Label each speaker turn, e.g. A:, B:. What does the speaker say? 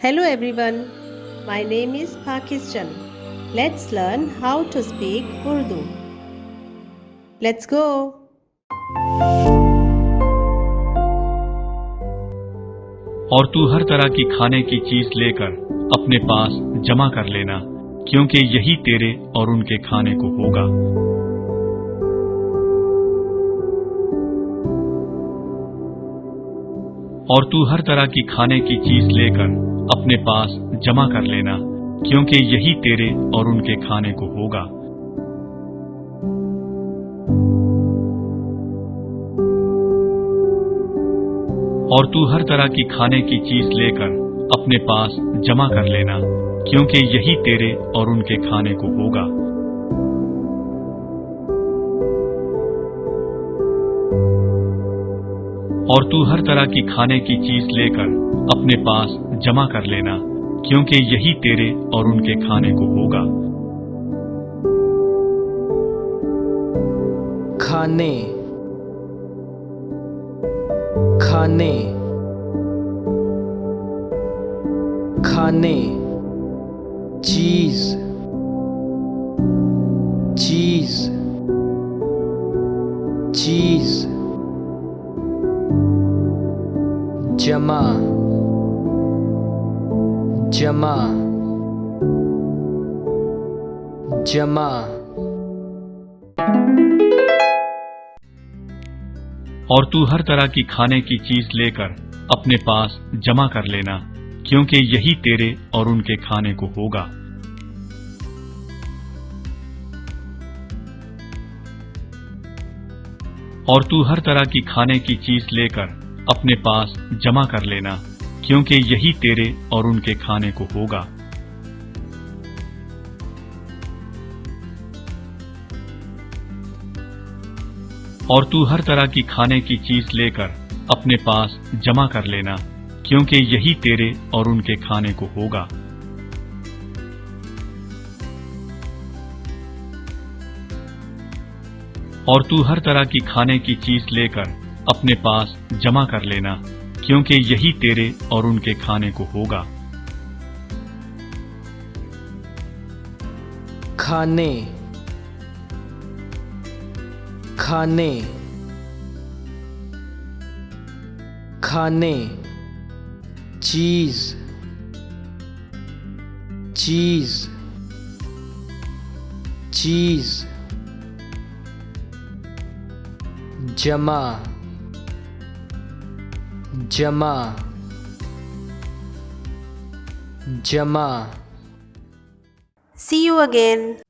A: Hello everyone, my name is Pakistan. Let's learn how to speak Urdu. Let's go.
B: और तू हर तरह की खाने की चीज लेकर अपने पास जमा कर लेना, क्योंकि यही तेरे और उनके खाने को होगा। और तू हर तरह की खाने की चीज लेकर अपने पास जमा कर लेना, क्योंकि यही तेरे और उनके खाने को होगा। और तू हर तरह की खाने की चीज लेकर अपने पास जमा कर लेना, क्योंकि यही तेरे और उनके खाने को होगा। और तू हर तरह की खाने की चीज लेकर अपने पास जमा कर लेना, क्योंकि यही तेरे और उनके खाने को होगा।
C: खाने खाने खाने चीज चीज चीज जमा जमा जमा
B: और तू हर तरह की खाने की चीज लेकर अपने पास जमा कर लेना, क्योंकि यही तेरे और उनके खाने को होगा। और तू हर तरह की खाने की चीज लेकर अपने पास जमा कर लेना, क्योंकि यही तेरे और उनके खाने को होगा। और तू हर तरह की खाने की चीज लेकर अपने पास जमा कर लेना, क्योंकि यही तेरे और उनके खाने को होगा। और तू हर तरह की खाने की चीज लेकर अपने पास जमा कर लेना, क्योंकि यही तेरे और उनके खाने को होगा।
C: खाने खाने खाने चीज चीज चीज जमा जमा जमा
A: See you again.